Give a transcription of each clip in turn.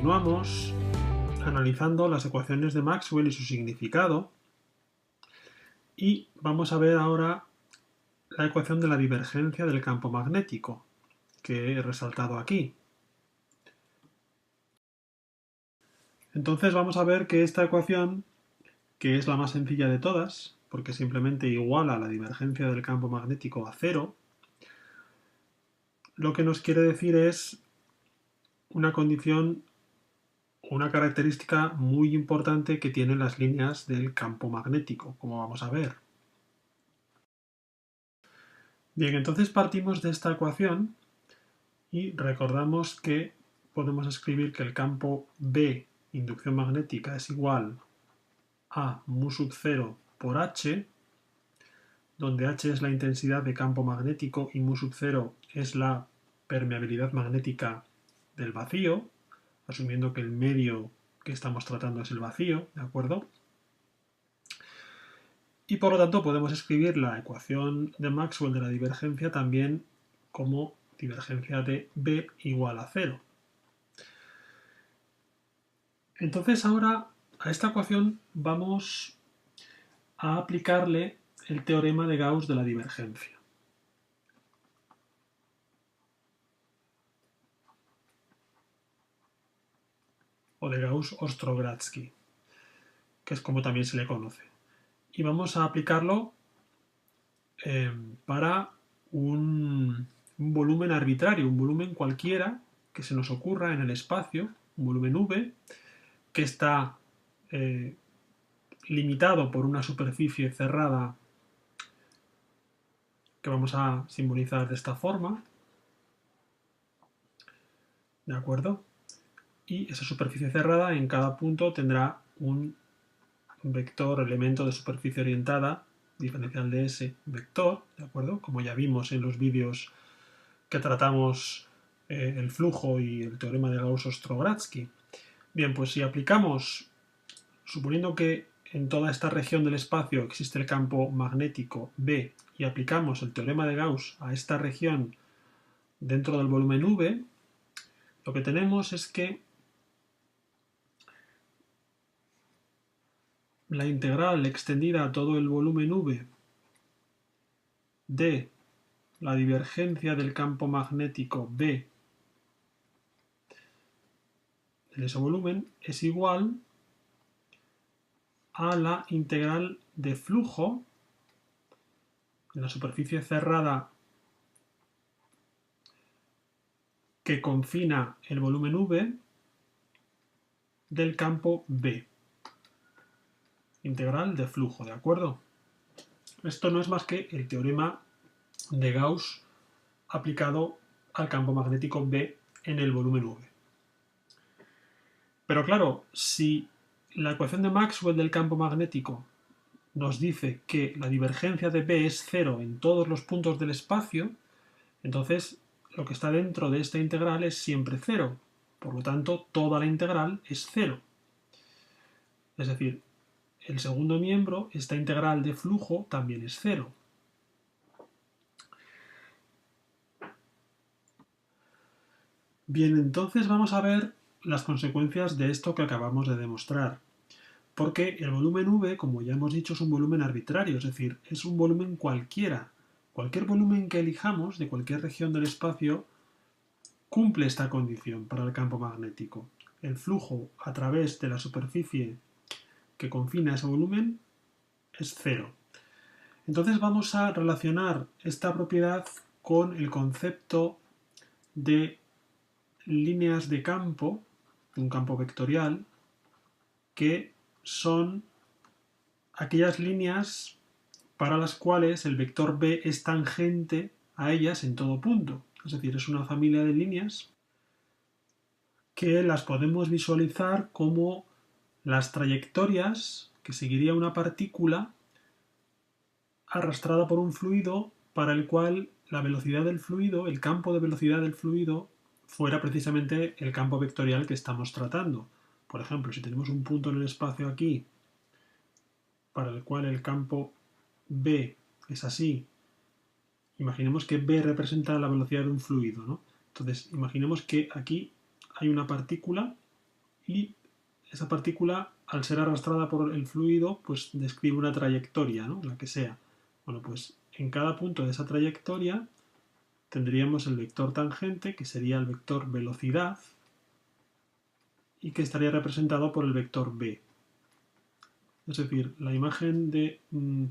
continuamos analizando las ecuaciones de Maxwell y su significado, y vamos a ver ahora la ecuación de la divergencia del campo magnético, que he resaltado aquí. Entonces vamos a ver que esta ecuación, que es la más sencilla de todas, porque simplemente iguala la divergencia del campo magnético a cero, lo que nos quiere decir es una condición, una característica muy importante que tienen las líneas del campo magnético, como vamos a ver. Bien, entonces partimos de esta ecuación y recordamos que podemos escribir que el campo B, inducción magnética, es igual a mu sub 0 por H, donde H es la intensidad de campo magnético y mu sub 0 es la permeabilidad magnética del vacío, asumiendo que el medio que estamos tratando es el vacío, ¿de acuerdo? Y por lo tanto podemos escribir la ecuación de Maxwell de la divergencia también como divergencia de B igual a 0. Entonces ahora a esta ecuación vamos a aplicarle el teorema de Gauss de la divergencia. O de Gauss-Ostrogradsky, que es como también se le conoce. Y vamos a aplicarlo para un volumen arbitrario, un volumen cualquiera que se nos ocurra en el espacio, un volumen V, que está limitado por una superficie cerrada que vamos a simbolizar de esta forma, ¿de acuerdo? Y esa superficie cerrada en cada punto tendrá un vector, elemento de superficie orientada, diferencial de ese vector, ¿de acuerdo? Como ya vimos en los vídeos que tratamos el flujo y el teorema de Gauss-Ostrogradsky. Bien, pues si aplicamos, suponiendo que en toda esta región del espacio existe el campo magnético B y aplicamos el teorema de Gauss a esta región dentro del volumen V, lo que tenemos es que la integral extendida a todo el volumen V de la divergencia del campo magnético B en ese volumen es igual a la integral de flujo en la superficie cerrada que confina el volumen V del campo B. Integral de flujo, ¿de acuerdo? Esto no es más que el teorema de Gauss aplicado al campo magnético B en el volumen V. Pero claro, si la ecuación de Maxwell del campo magnético nos dice que la divergencia de B es cero en todos los puntos del espacio, entonces lo que está dentro de esta integral es siempre cero. Por lo tanto, toda la integral es cero. Es decir, el segundo miembro, esta integral de flujo, también es cero. Bien, entonces vamos a ver las consecuencias de esto que acabamos de demostrar. Porque el volumen V, como ya hemos dicho, es un volumen arbitrario, es decir, es un volumen cualquiera. Cualquier volumen que elijamos de cualquier región del espacio cumple esta condición para el campo magnético. El flujo a través de la superficie que confina ese volumen es cero. Entonces vamos a relacionar esta propiedad con el concepto de líneas de campo, un campo vectorial, que son aquellas líneas para las cuales el vector B es tangente a ellas en todo punto. Es decir, es una familia de líneas que las podemos visualizar como las trayectorias que seguiría una partícula arrastrada por un fluido para el cual la velocidad del fluido, el campo de velocidad del fluido, fuera precisamente el campo vectorial que estamos tratando. Por ejemplo, si tenemos un punto en el espacio aquí para el cual el campo B es así, imaginemos que B representa la velocidad de un fluido, ¿no? Entonces, imaginemos que aquí hay una partícula y esa partícula, al ser arrastrada por el fluido, pues describe una trayectoria, ¿no? La que sea. Bueno, pues en cada punto de esa trayectoria tendríamos el vector tangente, que sería el vector velocidad, y que estaría representado por el vector b. Es decir, la imagen de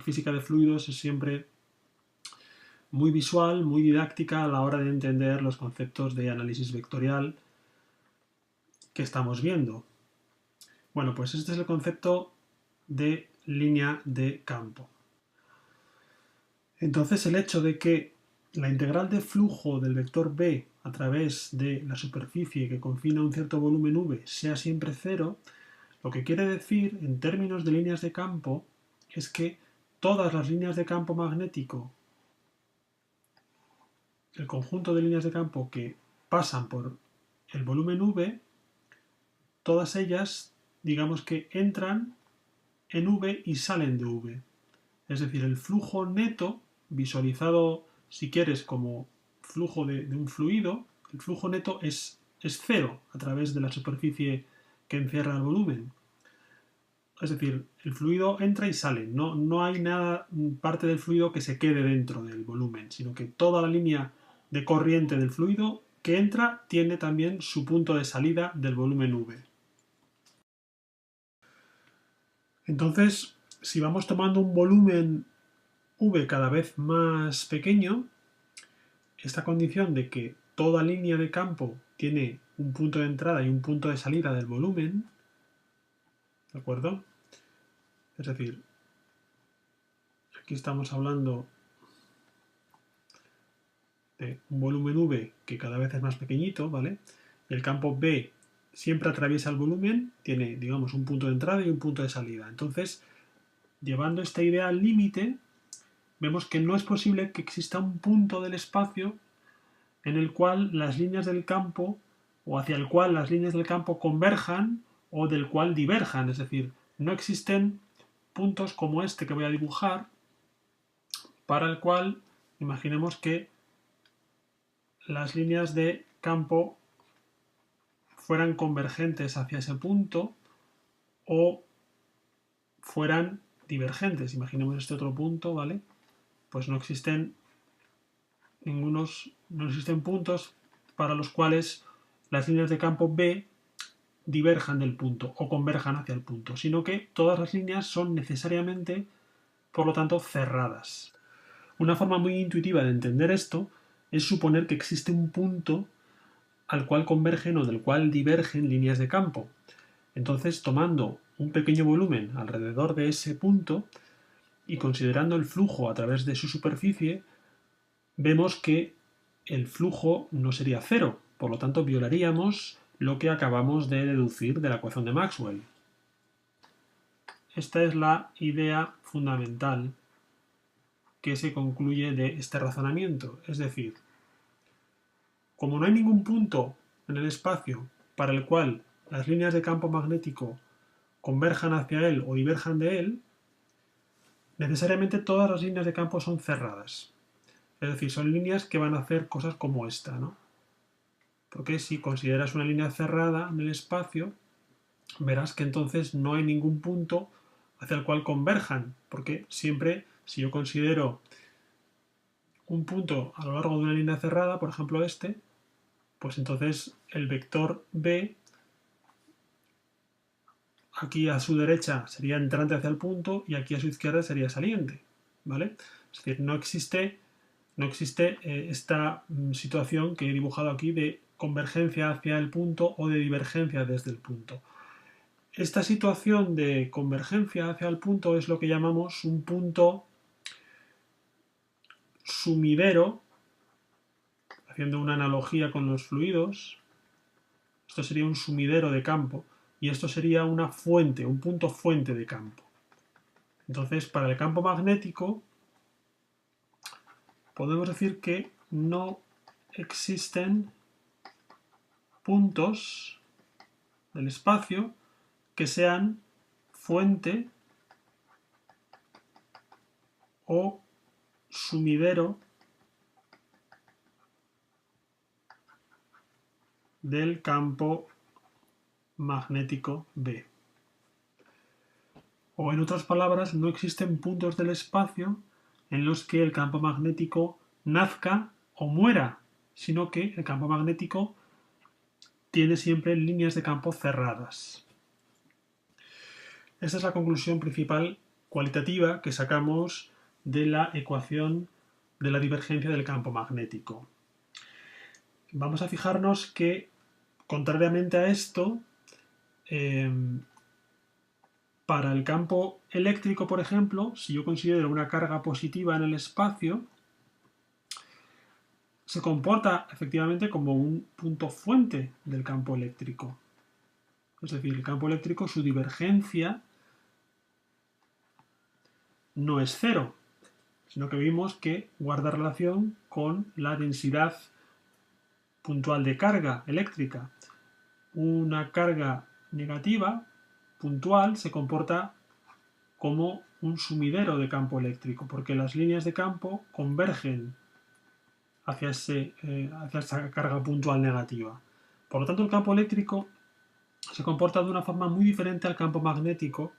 física de fluidos es siempre muy visual, muy didáctica a la hora de entender los conceptos de análisis vectorial que estamos viendo. Bueno, pues este es el concepto de línea de campo. Entonces el hecho de que la integral de flujo del vector b a través de la superficie que confina un cierto volumen v sea siempre cero, lo que quiere decir en términos de líneas de campo es que todas las líneas de campo magnético, el conjunto de líneas de campo que pasan por el volumen v, todas ellas, digamos que entran en v y salen de v. Es decir, el flujo neto, visualizado si quieres como flujo de un fluido, el flujo neto es cero a través de la superficie que encierra el volumen. Es decir, el fluido entra y sale, no hay nada, parte del fluido que se quede dentro del volumen, sino que toda la línea de corriente del fluido que entra tiene también su punto de salida del volumen V. Entonces, si vamos tomando un volumen V cada vez más pequeño, esta condición de que toda línea de campo tiene un punto de entrada y un punto de salida del volumen, ¿de acuerdo? Es decir, aquí estamos hablando de un volumen V que cada vez es más pequeñito, ¿vale? El campo B siempre atraviesa el volumen, tiene, digamos, un punto de entrada y un punto de salida. Entonces, llevando esta idea al límite, vemos que no es posible que exista un punto del espacio en el cual las líneas del campo, o hacia el cual las líneas del campo converjan o del cual diverjan. Es decir, no existen puntos como este que voy a dibujar para el cual imaginemos que las líneas de campo fueran convergentes hacia ese punto o fueran divergentes. Imaginemos este otro punto, ¿vale? Pues no existen puntos para los cuales las líneas de campo B diverjan del punto o converjan hacia el punto, sino que todas las líneas son necesariamente, por lo tanto, cerradas. Una forma muy intuitiva de entender esto es suponer que existe un punto al cual convergen o del cual divergen líneas de campo. Entonces, tomando un pequeño volumen alrededor de ese punto y considerando el flujo a través de su superficie, vemos que el flujo no sería cero, por lo tanto violaríamos lo que acabamos de deducir de la ecuación de Maxwell. Esta es la idea fundamental que se concluye de este razonamiento, es decir, como no hay ningún punto en el espacio para el cual las líneas de campo magnético converjan hacia él o diverjan de él, necesariamente todas las líneas de campo son cerradas. Es decir, son líneas que van a hacer cosas como esta, ¿no? Porque si consideras una línea cerrada en el espacio, verás que entonces no hay ningún punto hacia el cual converjan, porque siempre, si yo considero un punto a lo largo de una línea cerrada, por ejemplo este, pues entonces el vector B aquí a su derecha sería entrante hacia el punto y aquí a su izquierda sería saliente, ¿vale? Es decir, no existe esta situación que he dibujado aquí de convergencia hacia el punto o de divergencia desde el punto. Esta situación de convergencia hacia el punto es lo que llamamos un punto sumidero, haciendo una analogía con los fluidos. Esto sería un sumidero de campo y esto sería una fuente, un punto fuente de campo. Entonces, para el campo magnético, podemos decir que no existen puntos del espacio que sean fuente o sumidero del campo magnético B. O en otras palabras, no existen puntos del espacio en los que el campo magnético nazca o muera, sino que el campo magnético tiene siempre líneas de campo cerradas. Esta es la conclusión principal cualitativa que sacamos de la ecuación de la divergencia del campo magnético. Vamos a fijarnos que, contrariamente a esto, para el campo eléctrico, por ejemplo, si yo considero una carga positiva en el espacio, se comporta efectivamente como un punto fuente del campo eléctrico. Es decir, el campo eléctrico, su divergencia no es cero, sino que vimos que guarda relación con la densidad puntual de carga eléctrica. Una carga negativa puntual se comporta como un sumidero de campo eléctrico, porque las líneas de campo convergen hacia esa carga puntual negativa. Por lo tanto, el campo eléctrico se comporta de una forma muy diferente al campo magnético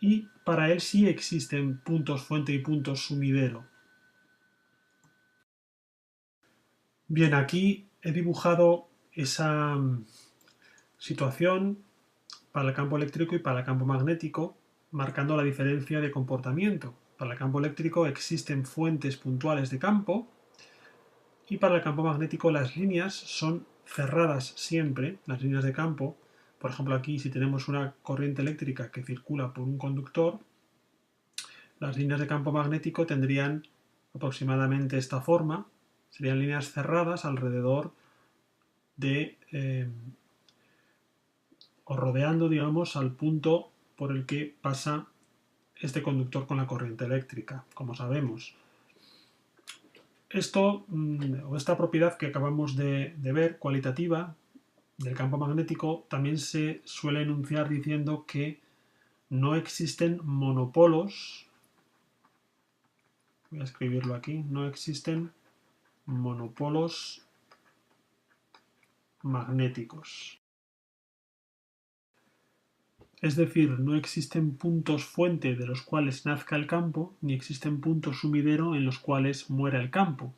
y para él sí existen puntos fuente y puntos sumidero. Bien, aquí he dibujado esa situación para el campo eléctrico y para el campo magnético, marcando la diferencia de comportamiento. Para el campo eléctrico existen fuentes puntuales de campo y para el campo magnético las líneas son cerradas siempre, las líneas de campo. Por ejemplo, aquí si tenemos una corriente eléctrica que circula por un conductor, las líneas de campo magnético tendrían aproximadamente esta forma, serían líneas cerradas alrededor de o rodeando, digamos, al punto por el que pasa este conductor con la corriente eléctrica, como sabemos. Esta propiedad que acabamos de ver, cualitativa, del campo magnético, también se suele enunciar diciendo que no existen monopolos, voy a escribirlo aquí, no existen monopolos magnéticos. Es decir, no existen puntos fuente de los cuales nazca el campo, ni existen puntos sumidero en los cuales muera el campo.